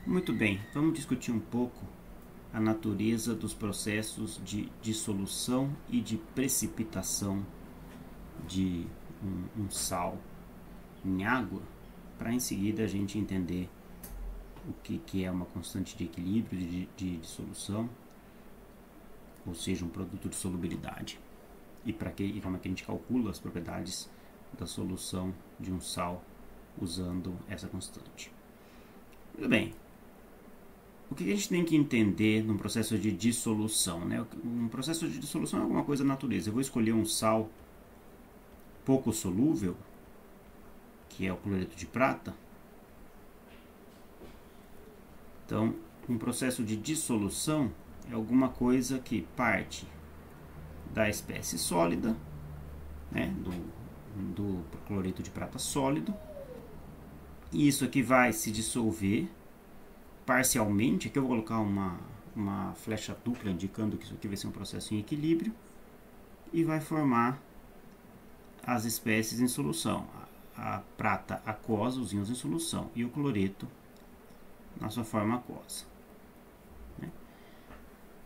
Muito bem, vamos discutir um pouco a natureza dos processos de dissolução e de precipitação de um sal em água, para em seguida a gente entender o que é uma constante de equilíbrio de dissolução, ou seja, um produto de solubilidade, e como é que a gente calcula as propriedades da solução de um sal usando essa constante. Muito bem. O que a gente tem que entender num processo de dissolução, né? Um processo de dissolução é alguma coisa da natureza. Eu vou escolher um sal pouco solúvel, que é o cloreto de prata. Então, um processo de dissolução é alguma coisa que parte da espécie sólida, né? do cloreto de prata sólido, e isso aqui vai se dissolver parcialmente. Aqui eu vou colocar uma flecha dupla indicando que isso aqui vai ser um processo em equilíbrio, e vai formar as espécies em solução. A prata aquosa, os íons em solução, e o cloreto na sua forma aquosa.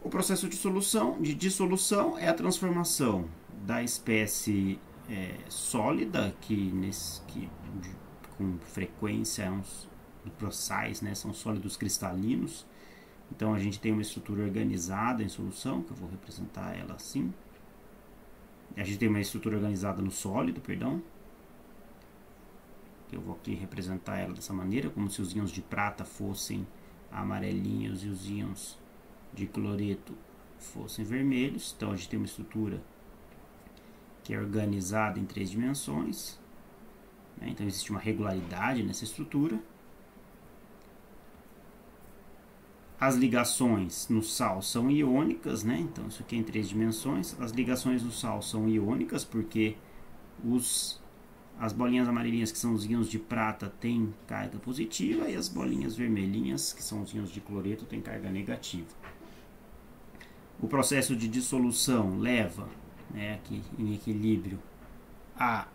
O processo de dissolução é a transformação da espécie sólida, que com frequência sais, né, são sólidos cristalinos. Então a gente tem uma estrutura organizada em solução, que eu vou representar ela assim. A gente tem uma estrutura organizada no sólido, perdão. Eu vou aqui representar ela dessa maneira, como se os íons de prata fossem amarelinhos e os íons de cloreto fossem vermelhos. Então a gente tem uma estrutura que é organizada em 3 dimensões. Então existe uma regularidade nessa estrutura. As ligações no sal são iônicas, né? Então isso aqui é em 3 dimensões. As ligações no sal são iônicas porque as bolinhas amarelinhas, que são os íons de prata, têm carga positiva, e as bolinhas vermelhinhas, que são os íons de cloreto, têm carga negativa. O processo de dissolução leva, né, aqui em equilíbrio, a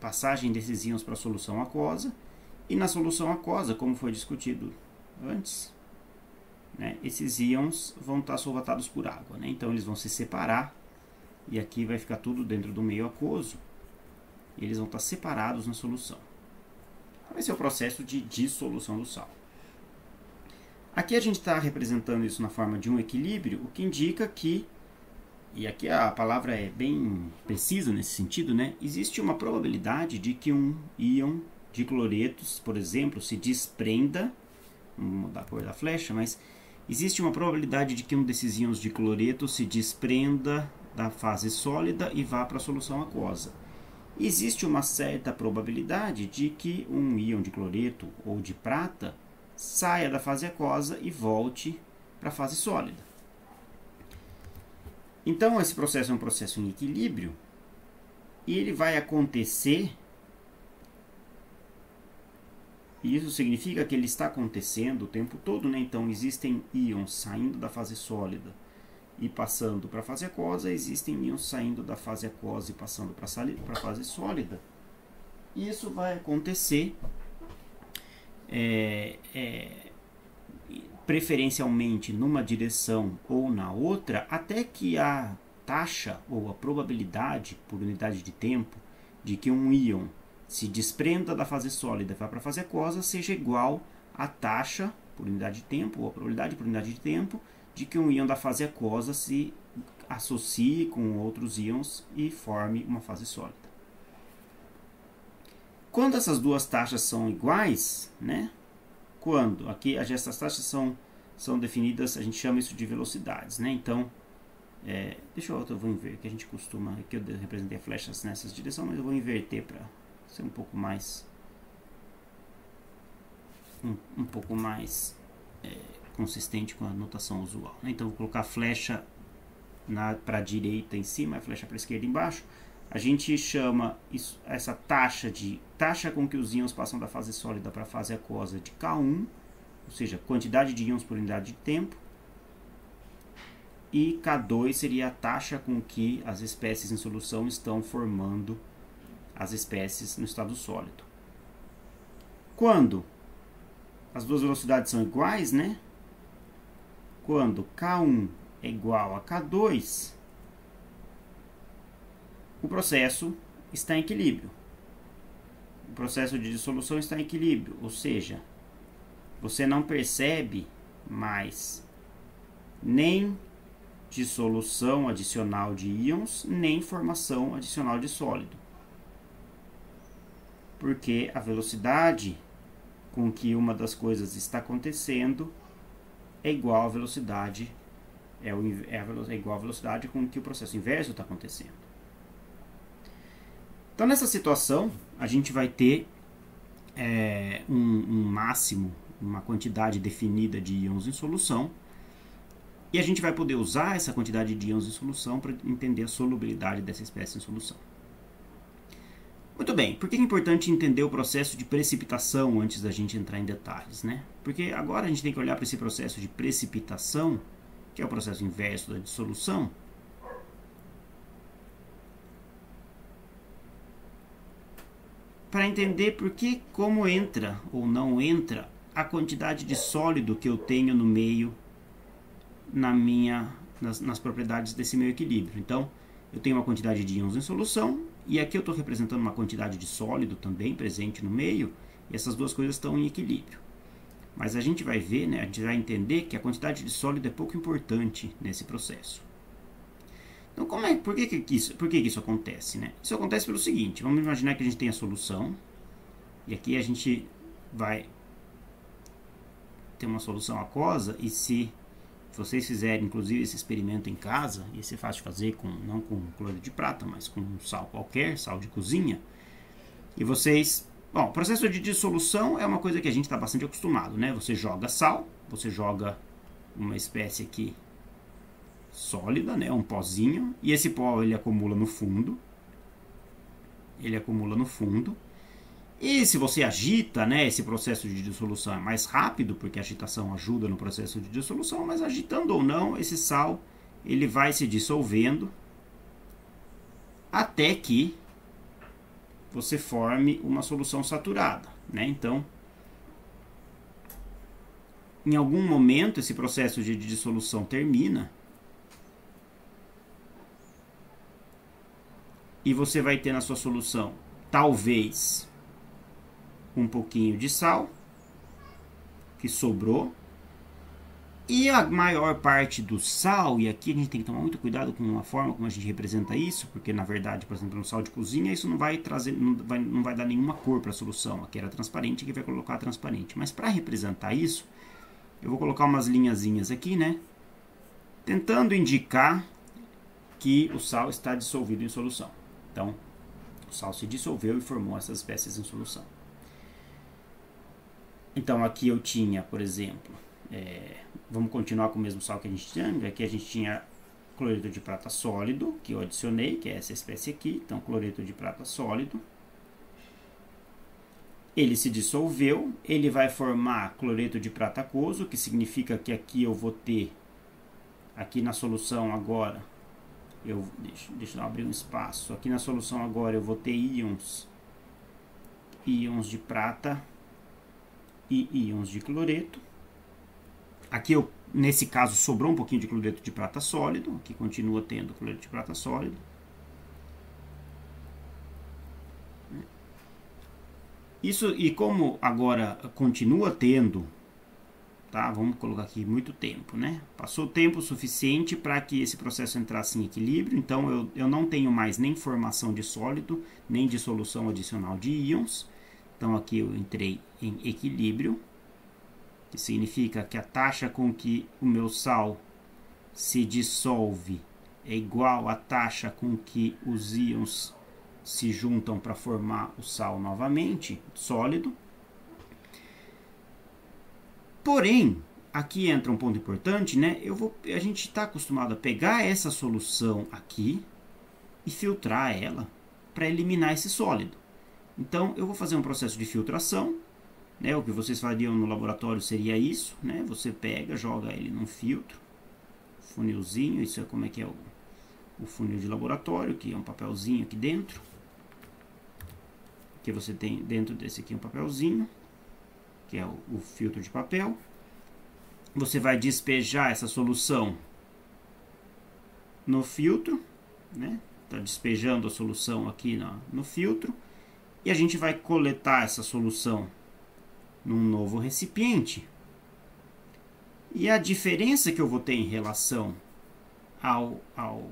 passagem desses íons para a solução aquosa, e na solução aquosa, como foi discutido antes, né, esses íons vão estar solvatados por água, né? Então eles vão se separar, e aqui vai ficar tudo dentro do meio aquoso, e eles vão estar separados na solução. Esse é o processo de dissolução do sal. Aqui a gente está representando isso na forma de um equilíbrio, o que indica que, e aqui a palavra é bem precisa nesse sentido, né? Existe uma probabilidade de que um íon de cloretos, por exemplo, se desprenda. Vamos mudar a cor da flecha, mas existe uma probabilidade de que um desses íons de cloreto se desprenda da fase sólida e vá para a solução aquosa. Existe uma certa probabilidade de que um íon de cloreto ou de prata saia da fase aquosa e volte para a fase sólida. Então esse processo é um processo em equilíbrio, e ele vai acontecer, e isso significa que ele está acontecendo o tempo todo, né? Então existem íons saindo da fase sólida e passando para a fase aquosa, existem íons saindo da fase aquosa e passando para a fase sólida. E isso vai acontecer preferencialmente numa direção ou na outra, até que a taxa ou a probabilidade por unidade de tempo de que um íon se desprenda da fase sólida e vá para a fase aquosa seja igual à taxa por unidade de tempo, ou a probabilidade por unidade de tempo, de que um íon da fase aquosa se associe com outros íons e forme uma fase sólida. Quando essas duas taxas são iguais, né? Quando aqui essas taxas são definidas, a gente chama isso de velocidades, né? Então, eu vou inverter, que a gente costuma, aqui eu representei flechas nessas direções, mas eu vou inverter para ser um pouco mais consistente com a notação usual, né? Então vou colocar a flecha para a direita em cima, a flecha para a esquerda embaixo. A gente chama essa taxa com que os íons passam da fase sólida para a fase aquosa de K1, ou seja, quantidade de íons por unidade de tempo, e K2 seria a taxa com que as espécies em solução estão formando as espécies no estado sólido. Quando as duas velocidades são iguais, né? Quando K1 é igual a K2, o processo está em equilíbrio. O processo de dissolução está em equilíbrio, ou seja, você não percebe mais nem dissolução adicional de íons, nem formação adicional de sólido. Porque a velocidade com que uma das coisas está acontecendo é igual à velocidade, igual à velocidade com que o processo inverso está acontecendo. Então, nessa situação, a gente vai ter um máximo, uma quantidade definida de íons em solução, e a gente vai poder usar essa quantidade de íons em solução para entender a solubilidade dessa espécie em solução. Muito bem, por que é importante entender o processo de precipitação antes da gente entrar em detalhes, né? Porque agora a gente tem que olhar para esse processo de precipitação, que é o processo inverso da dissolução, para entender por que, como entra ou não entra a quantidade de sólido que eu tenho no meio, nas propriedades desse meu equilíbrio. Então, eu tenho uma quantidade de íons em solução, e aqui eu estou representando uma quantidade de sólido também presente no meio, e essas duas coisas estão em equilíbrio. Mas a gente vai ver, né, a gente vai entender que a quantidade de sólido é pouco importante nesse processo. Então, por que isso acontece, né? Isso acontece pelo seguinte: vamos imaginar que a gente tem a solução, e aqui a gente vai ter uma solução aquosa, e se vocês fizerem, inclusive, esse experimento em casa, e esse é fácil de fazer, não com cloreto de prata, mas com um sal qualquer, sal de cozinha, e vocês... Bom, o processo de dissolução é uma coisa que a gente está bastante acostumado, né? Você joga sal, você joga uma espécie aqui sólida, né? Um pozinho, e esse pó ele acumula no fundo. E se você agita, né, esse processo de dissolução é mais rápido, porque a agitação ajuda no processo de dissolução, mas agitando ou não, esse sal ele vai se dissolvendo até que você forme uma solução saturada, né? Então, em algum momento esse processo de dissolução termina e você vai ter na sua solução talvez um pouquinho de sal que sobrou, e a maior parte do sal, e aqui a gente tem que tomar muito cuidado com a forma como a gente representa isso, porque na verdade, por exemplo, no sal de cozinha isso não vai trazer, não vai dar nenhuma cor para a solução. Aqui era transparente, aqui vai colocar transparente, mas para representar isso eu vou colocar umas linhazinhas aqui, né, tentando indicar que o sal está dissolvido em solução. Então o sal se dissolveu e formou essas espécies em solução. Então aqui eu tinha, por exemplo, vamos continuar com o mesmo sal que a gente tinha. Aqui a gente tinha cloreto de prata sólido, que eu adicionei, que é essa espécie aqui. Então, cloreto de prata sólido. Ele se dissolveu, ele vai formar cloreto de prata aquoso, que significa que aqui eu vou ter, aqui na solução agora, deixa eu abrir um espaço. Aqui na solução agora eu vou ter íons de prata e íons de cloreto. Aqui nesse caso sobrou um pouquinho de cloreto de prata sólido, aqui continua tendo cloreto de prata sólido. Isso, e como agora continua tendo, tá? Vamos colocar aqui muito tempo, né? Passou tempo suficiente para que esse processo entrasse em equilíbrio, então eu não tenho mais nem formação de sólido, nem dissolução adicional de íons. Então aqui eu entrei em equilíbrio, que significa que a taxa com que o meu sal se dissolve é igual à taxa com que os íons se juntam para formar o sal novamente, sólido. Porém, aqui entra um ponto importante, né? A gente está acostumado a pegar essa solução aqui e filtrar ela para eliminar esse sólido. Então, eu vou fazer um processo de filtração, né? O que vocês fariam no laboratório seria isso, né? Você pega, joga ele num filtro, funilzinho, isso é como é que é o funil de laboratório, que é um papelzinho aqui dentro. Que você tem dentro desse aqui um papelzinho. que é o filtro de papel. Você vai despejar essa solução no filtro, né? Está despejando a solução aqui no filtro. E a gente vai coletar essa solução num novo recipiente. E a diferença que eu vou ter em relação ao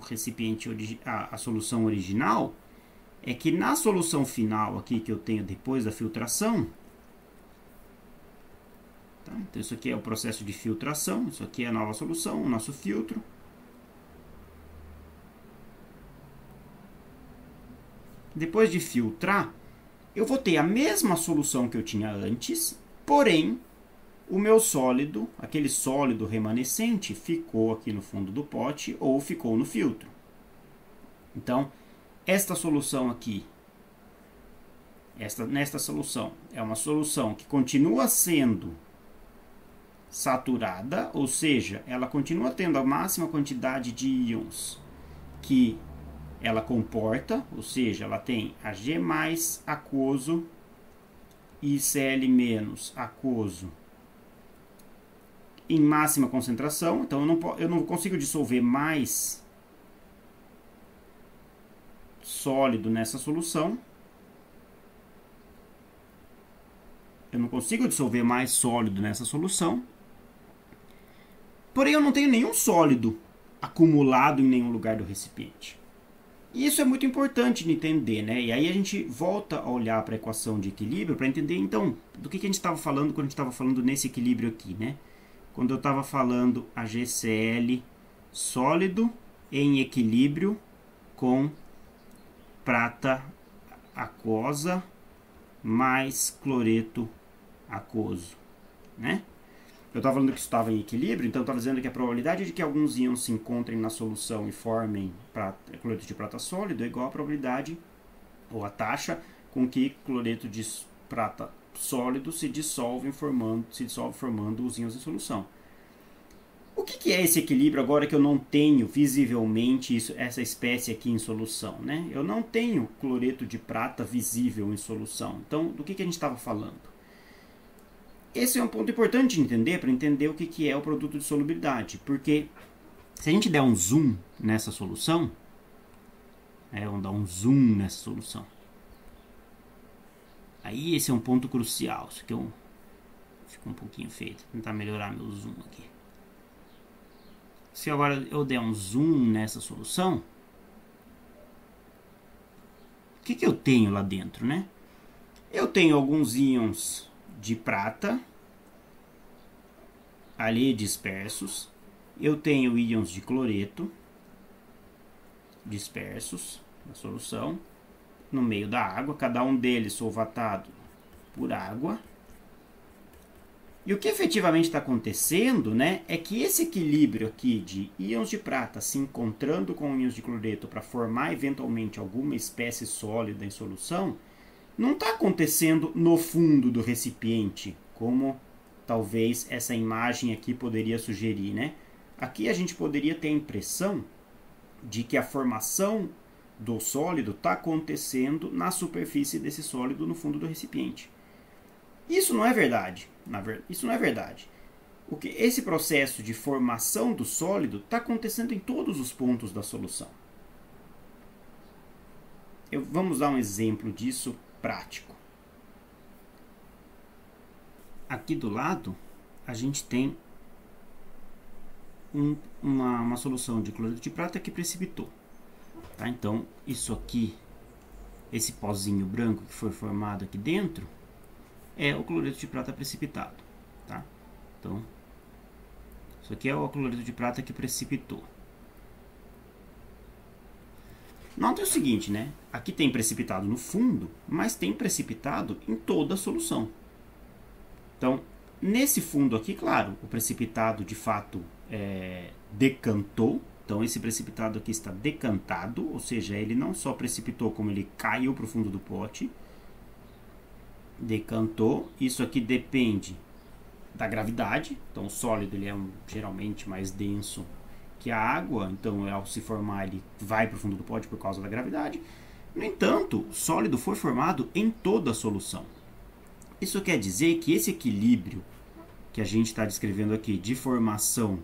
recipiente, a solução original, é que na solução final aqui que eu tenho depois da filtração, tá? Então isso aqui é o processo de filtração, isso aqui é a nova solução, o nosso filtro. Depois de filtrar, eu vou ter a mesma solução que eu tinha antes, porém, o meu sólido, aquele sólido remanescente, ficou aqui no fundo do pote ou ficou no filtro. Então, esta solução aqui, nesta solução, é uma solução que continua sendo saturada, ou seja, ela continua tendo a máxima quantidade de íons que ela comporta, ou seja, ela tem Ag+ aquoso e Cl- aquoso em máxima concentração. Então eu não consigo dissolver mais sólido nessa solução. Eu não consigo dissolver mais sólido nessa solução. Porém, eu não tenho nenhum sólido acumulado em nenhum lugar do recipiente. E isso é muito importante de entender, né? E aí a gente volta a olhar para a equação de equilíbrio para entender, então, do que a gente estava falando quando a gente estava falando nesse equilíbrio aqui, né? Quando eu estava falando AgCl sólido em equilíbrio com prata aquosa mais cloreto aquoso, né? Eu estava falando que isso estava em equilíbrio, então eu estava dizendo que a probabilidade de que alguns íons se encontrem na solução e formem cloreto de prata sólido é igual à probabilidade, ou a taxa, com que cloreto de prata sólido se dissolve formando os íons em solução. O que é esse equilíbrio agora que eu não tenho visivelmente essa espécie aqui em solução, né? Eu não tenho cloreto de prata visível em solução. Então, do que a gente estava falando? Esse é um ponto importante de entender, para entender o que é o produto de solubilidade. Porque se a gente der um zoom nessa solução, vamos dar um zoom nessa solução. Aí esse é um ponto crucial. Isso aqui ficou um pouquinho feio. Vou tentar melhorar meu zoom aqui. Se agora eu der um zoom nessa solução, o que eu tenho lá dentro, né? Eu tenho alguns íons de prata ali dispersos. Eu tenho íons de cloreto dispersos na solução, no meio da água, cada um deles solvatado por água. E o que efetivamente está acontecendo, né, é que esse equilíbrio aqui de íons de prata se encontrando com íons de cloreto para formar eventualmente alguma espécie sólida em solução, não está acontecendo no fundo do recipiente, como talvez essa imagem aqui poderia sugerir, né? Aqui a gente poderia ter a impressão de que a formação do sólido está acontecendo na superfície desse sólido no fundo do recipiente. Isso não é verdade. Isso não é verdade. Esse processo de formação do sólido está acontecendo em todos os pontos da solução. Vamos dar um exemplo disso prático. Aqui do lado, a gente tem uma solução de cloreto de prata que precipitou. Tá? Então, isso aqui, esse pozinho branco que foi formado aqui dentro, é o cloreto de prata precipitado. Tá? Então, isso aqui é o cloreto de prata que precipitou. Nota o seguinte, né? Aqui tem precipitado no fundo, mas tem precipitado em toda a solução. Então, nesse fundo aqui, claro, o precipitado de fato decantou. Então, esse precipitado aqui está decantado, ou seja, ele não só precipitou, como ele caiu para o fundo do pote. Decantou. Isso aqui depende da gravidade. Então, o sólido ele é geralmente mais denso que a água, então ao se formar ele vai para o fundo do pote por causa da gravidade. No entanto, o sólido foi formado em toda a solução. Isso quer dizer que esse equilíbrio que a gente está descrevendo aqui de formação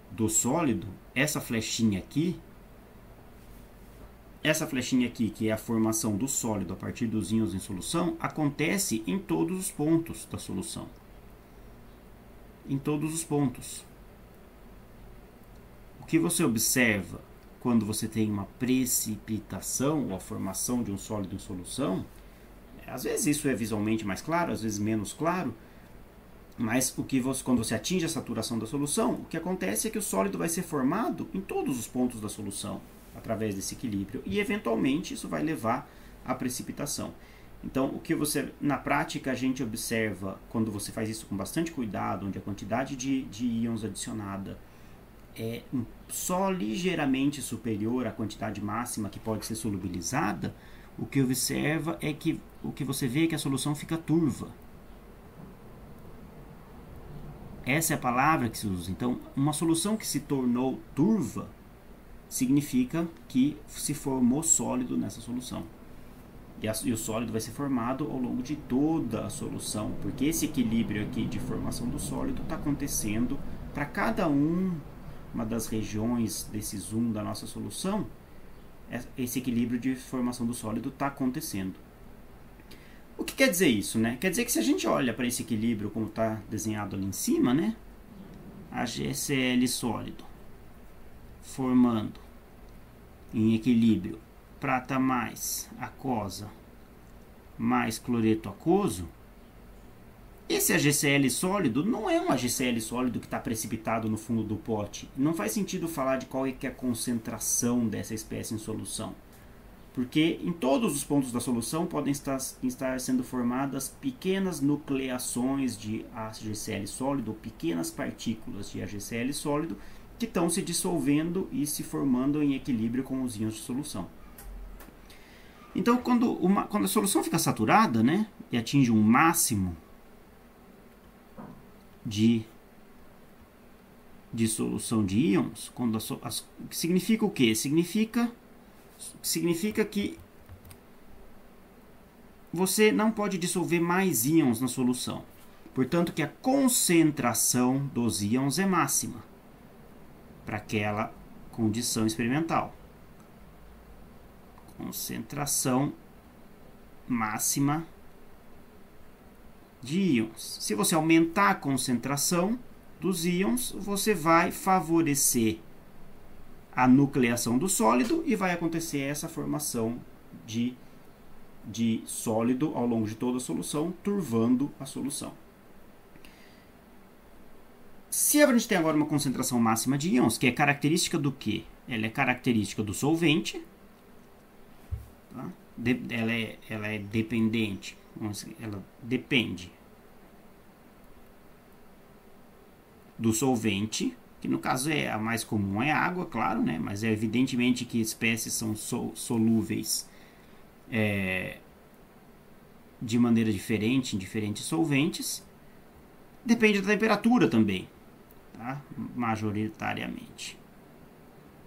do sólido, essa flechinha aqui, que é a formação do sólido a partir dos íons em solução, acontece em todos os pontos da solução. Em todos os pontos. O que você observa quando você tem uma precipitação ou a formação de um sólido em solução, às vezes isso é visualmente mais claro, às vezes menos claro, mas quando você atinge a saturação da solução, o que acontece é que o sólido vai ser formado em todos os pontos da solução, através desse equilíbrio, e eventualmente isso vai levar à precipitação. Então, o que você, na prática, a gente observa quando você faz isso com bastante cuidado, onde a quantidade de íons adicionada é só ligeiramente superior à quantidade máxima que pode ser solubilizada, o que observa é que o que você vê é que a solução fica turva. Essa é a palavra que se usa. Então, uma solução que se tornou turva significa que se formou sólido nessa solução. E o sólido vai ser formado ao longo de toda a solução, porque esse equilíbrio aqui de formação do sólido está acontecendo para cada uma das regiões desse zoom da nossa solução. Esse equilíbrio de formação do sólido está acontecendo. O que quer dizer isso, né? Quer dizer que se a gente olha para esse equilíbrio como está desenhado ali em cima, né? HCl sólido formando em equilíbrio prata mais aquosa mais cloreto aquoso, esse HCl sólido não é um HCl sólido que está precipitado no fundo do pote. Não faz sentido falar de qual é que é a concentração dessa espécie em solução, porque em todos os pontos da solução podem estar sendo formadas pequenas nucleações de HCl sólido, ou pequenas partículas de HCl sólido, que estão se dissolvendo e se formando em equilíbrio com os íons de solução. Então, quando a solução fica saturada, né, e atinge um máximo de dissolução de íons, significa o quê? Significa que você não pode dissolver mais íons na solução. Portanto, que a concentração dos íons é máxima para aquela condição experimental. Concentração máxima de íons. Se você aumentar a concentração dos íons, você vai favorecer a nucleação do sólido e vai acontecer essa formação de sólido ao longo de toda a solução, turvando a solução. Se a gente tem agora uma concentração máxima de íons, que é característica do quê? Ela é característica do solvente, tá? Ela é dependente, ela depende do solvente, que no caso a mais comum é a água, claro, né? Mas é evidentemente que espécies são solúveis de maneira diferente em diferentes solventes. Depende da temperatura também, tá? Majoritariamente.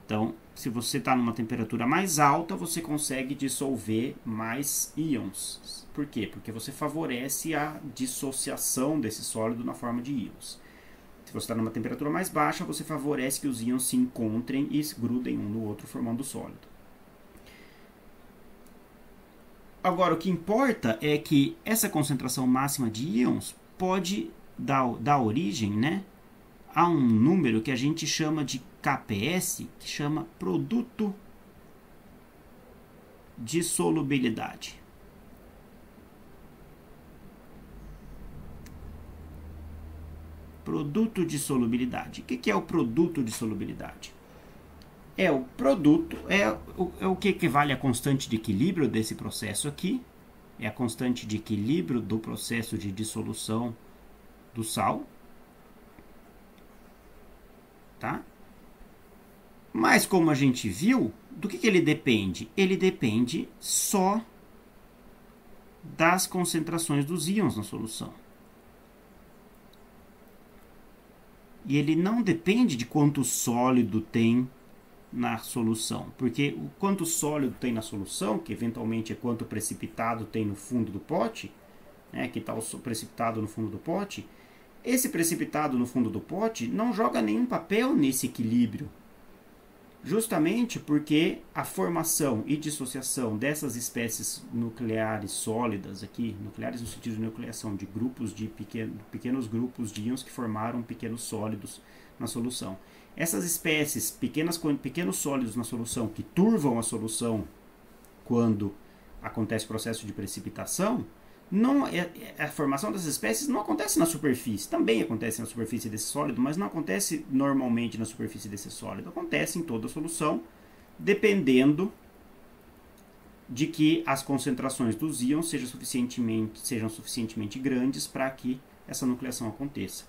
Então, se você está numa temperatura mais alta, você consegue dissolver mais íons. Por quê? Porque você favorece a dissociação desse sólido na forma de íons. Se você está numa temperatura mais baixa, você favorece que os íons se encontrem e grudem um no outro, formando o sólido. Agora, o que importa é que essa concentração máxima de íons pode dar origem, né, a um número que a gente chama de KPS, que chama produto de solubilidade. Produto de solubilidade. O que é o produto de solubilidade? O produto é o que equivale à constante de equilíbrio desse processo aqui. É a constante de equilíbrio do processo de dissolução do sal. Tá? Mas como a gente viu, do que ele depende? Ele depende só das concentrações dos íons na solução. E ele não depende de quanto sólido tem na solução, porque o quanto sólido tem na solução, que eventualmente é quanto precipitado tem no fundo do pote, né, que está o precipitado no fundo do pote, esse precipitado no fundo do pote não joga nenhum papel nesse equilíbrio. Justamente porque a formação e dissociação dessas espécies nucleares sólidas aqui, nucleares no sentido de nucleação de grupos de pequenos grupos de íons que formaram pequenos sólidos na solução. Essas espécies, pequenos sólidos na solução que turvam a solução quando acontece o processo de precipitação, a formação dessas espécies não acontece na superfície. Também acontece na superfície desse sólido, mas não acontece normalmente na superfície desse sólido. Acontece em toda a solução, dependendo de que as concentrações dos íons sejam suficientemente grandes para que essa nucleação aconteça.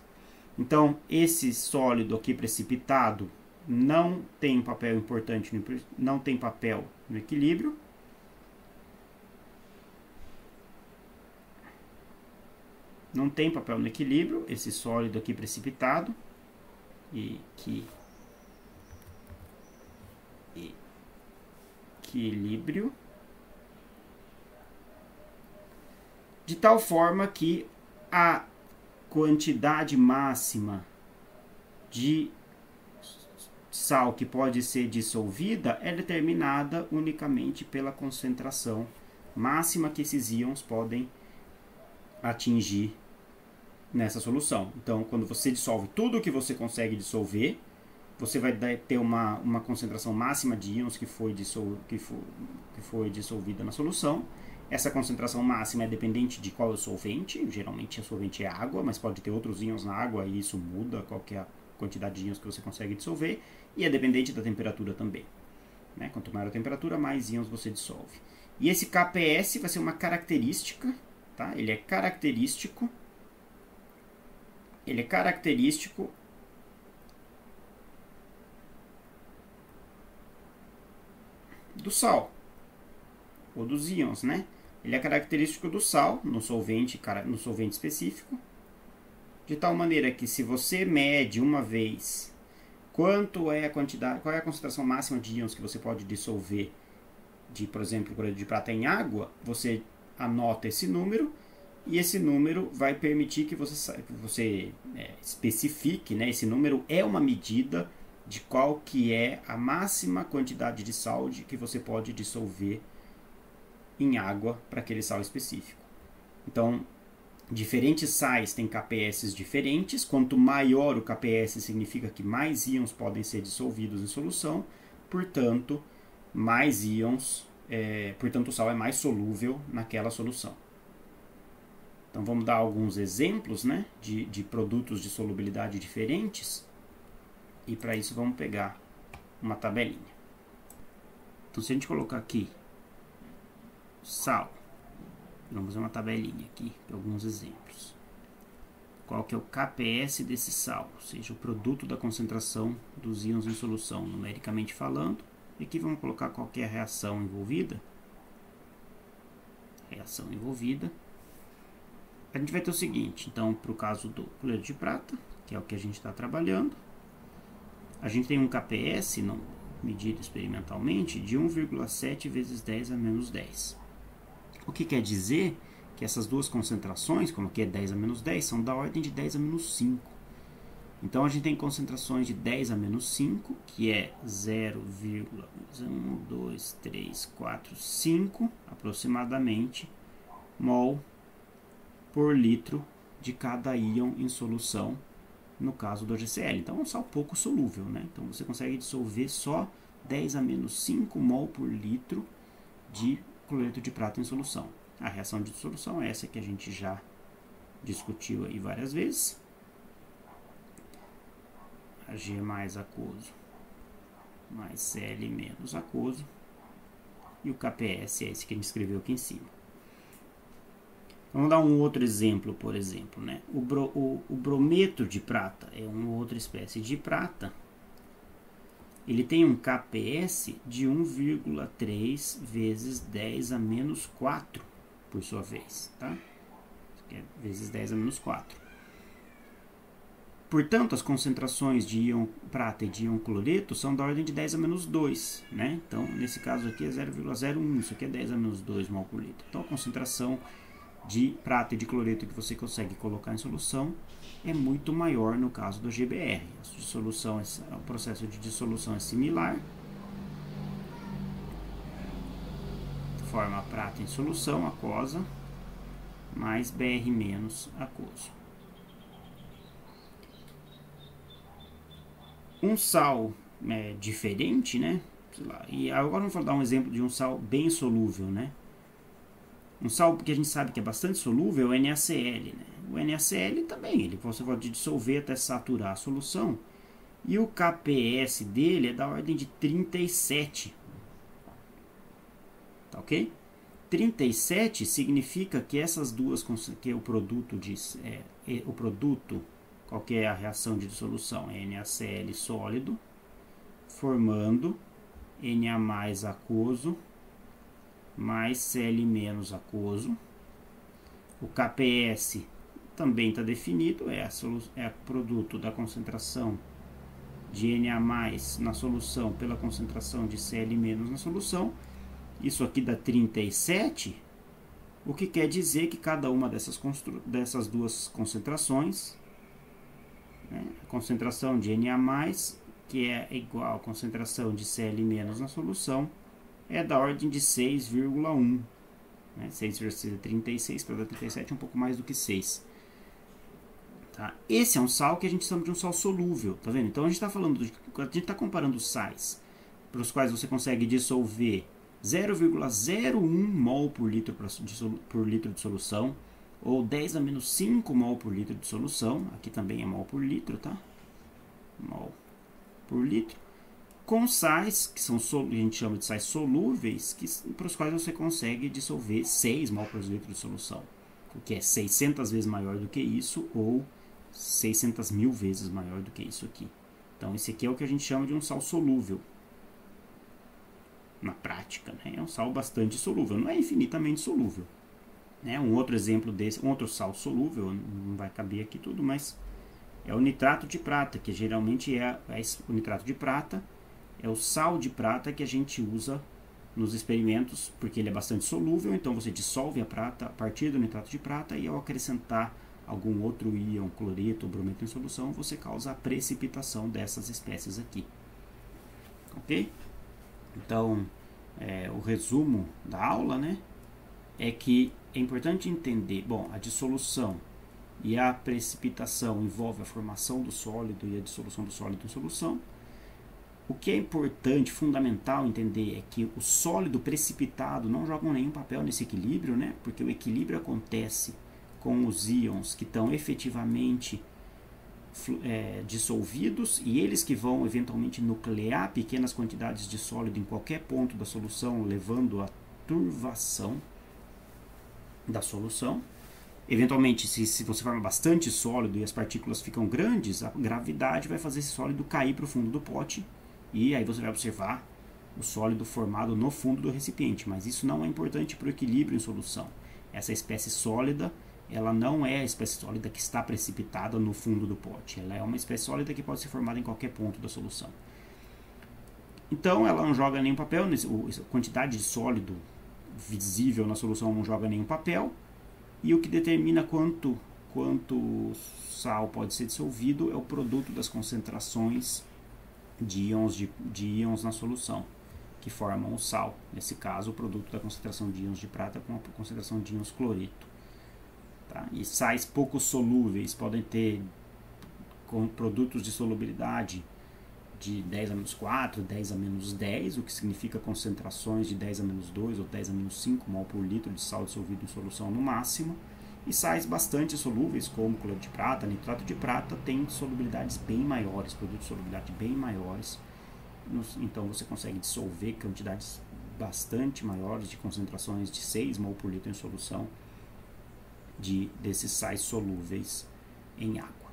Então, esse sólido aqui precipitado não tem papel importante, não tem papel no equilíbrio. Não tem papel no equilíbrio, esse sólido aqui precipitado, equilíbrio, de tal forma que a quantidade máxima de sal que pode ser dissolvida é determinada unicamente pela concentração máxima que esses íons podem atingir nessa solução. Então, quando você dissolve tudo o que você consegue dissolver, você vai ter uma concentração máxima de íons que foi dissolvida na solução. Essa concentração máxima é dependente de qual é o solvente. Geralmente o solvente é água, mas pode ter outros íons na água e isso muda qual que é a quantidade de íons que você consegue dissolver. E é dependente da temperatura também, né? Quanto maior a temperatura, mais íons você dissolve. E esse KPS vai ser uma característica, tá? Ele é característico do sal, ou dos íons, né? Ele é característico do sal no solvente específico, de tal maneira que se você mede uma vez qual é a concentração máxima de íons que você pode dissolver por exemplo, cloreto de prata em água, você anota esse número. E esse número vai permitir que você especifique, né? Esse número é uma medida de qual que é a máxima quantidade de sal que você pode dissolver em água para aquele sal específico. Então, diferentes sais têm KPS diferentes. Quanto maior o KPS, significa que mais íons podem ser dissolvidos em solução. Portanto, mais íons, portanto o sal é mais solúvel naquela solução. Então vamos dar alguns exemplos, né, de produtos de solubilidade diferentes. E para isso vamos pegar uma tabelinha. Então se a gente colocar aqui sal, vamos fazer uma tabelinha aqui para alguns exemplos. Qual que é o KPS desse sal, ou seja, o produto da concentração dos íons em solução, numericamente falando. E aqui vamos colocar qual que é a reação envolvida. Reação envolvida. A gente vai ter o seguinte, então, para o caso do cloreto de prata, que é o que a gente está trabalhando, a gente tem um KPS, medido experimentalmente, de 1,7 vezes 10 a menos 10. O que quer dizer que essas duas concentrações, como aqui é 10 a menos 10, são da ordem de 10 a menos 5. Então, a gente tem concentrações de 10 a menos 5, que é 0,1, 2, 3, 4, 5, aproximadamente, mol por litro de cada íon em solução, no caso do HCl. Então, é um sal pouco solúvel, né? Então, você consegue dissolver só 10 a menos 5 mol por litro de cloreto de prata em solução. A reação de dissolução é essa que a gente já discutiu aí várias vezes. Ag mais aquoso mais Cl menos aquoso. E o KPS é esse que a gente escreveu aqui em cima. Vamos dar um outro exemplo, por exemplo, né? O brometo de prata é uma outra espécie de prata. Ele tem um KPS de 1,3 vezes 10 a menos 4, por sua vez, tá? Que é vezes 10 a menos 4. Portanto, as concentrações de íon prata e de íon cloreto são da ordem de 10 a menos 2, né? Então, nesse caso aqui é 0,01, isso aqui é 10 a menos 2 mol por litro. Então, a concentração de prata e de cloreto que você consegue colocar em solução é muito maior no caso do GBR. A dissolução, o processo de dissolução é similar. Forma prata em solução aquosa, mais Br menos aquoso. Um sal diferente, né? Sei lá, e agora vamos dar um exemplo de um sal bem solúvel, né? Um sal que a gente sabe que é bastante solúvel é o NaCl, né? O NaCl também, você pode dissolver até saturar a solução. E o KPS dele é da ordem de 37. Tá ok? 37 significa que essas duas, que o produto diz, qual que é a reação de dissolução? É NaCl sólido, formando Na aquoso, mais Cl- aquoso. O KPS também está definido, é o produto da concentração de Na+, na solução pela concentração de Cl- na solução. Isso aqui dá 37, o que quer dizer que cada uma dessas duas concentrações, né, a concentração de Na+, que é igual à concentração de Cl- na solução, é da ordem de 6,1. Né? 6,36 para dar 37 é um pouco mais do que 6. Tá? Esse é um sal que a gente chama de um sal solúvel, tá vendo? Então a gente está falando, a gente está comparando sais para os quais você consegue dissolver 0,01 mol por litro de solução, ou 10 a menos 5 mol por litro de solução, aqui também é mol por litro, tá? Mol por litro, com sais, que são, a gente chama de sais solúveis, para os quais você consegue dissolver 6 mol por litro de solução, o que é 600 vezes maior do que isso, ou 600 mil vezes maior do que isso aqui. Então esse aqui é o que a gente chama de um sal solúvel. Na prática, né? É um sal bastante solúvel, não é infinitamente solúvel, né? Um outro exemplo desse, um outro sal solúvel, não vai caber aqui tudo, mas é o nitrato de prata, que geralmente o nitrato de prata é o sal de prata que a gente usa nos experimentos, porque ele é bastante solúvel, então você dissolve a prata a partir do nitrato de prata e ao acrescentar algum outro íon, cloreto ou brometo em solução, você causa a precipitação dessas espécies aqui. Ok? Então, o resumo da aula, né, é que é importante entender, bom, a dissolução e a precipitação envolve a formação do sólido e a dissolução do sólido em solução. O que é importante, fundamental entender é que o sólido precipitado não joga nenhum papel nesse equilíbrio, né, porque o equilíbrio acontece com os íons que estão efetivamente dissolvidos, e eles que vão eventualmente nuclear pequenas quantidades de sólido em qualquer ponto da solução, levando à turvação da solução. Eventualmente, se você forma bastante sólido e as partículas ficam grandes, a gravidade vai fazer esse sólido cair para o fundo do pote, e aí você vai observar o sólido formado no fundo do recipiente, mas isso não é importante para o equilíbrio em solução. Essa espécie sólida, ela não é a espécie sólida que está precipitada no fundo do pote. Ela é uma espécie sólida que pode ser formada em qualquer ponto da solução. Então, ela não joga nenhum papel. A quantidade de sólido visível na solução não joga nenhum papel. E o que determina quanto sal pode ser dissolvido é o produto das concentrações de íons na solução, que formam o sal. Nesse caso, o produto da concentração de íons de prata com a concentração de íons cloreto. Tá? E sais pouco solúveis podem ter com produtos de solubilidade de 10 a menos 4, 10 a menos 10, o que significa concentrações de 10 a menos 2 ou 10 a menos 5 mol por litro de sal dissolvido em solução no máximo. E sais bastante solúveis, como cloreto de prata, nitrato de prata, têm solubilidades bem maiores, produtos de solubilidade bem maiores. Então você consegue dissolver quantidades bastante maiores de concentrações de 6 mol por litro em solução desses sais solúveis em água.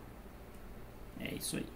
É isso aí.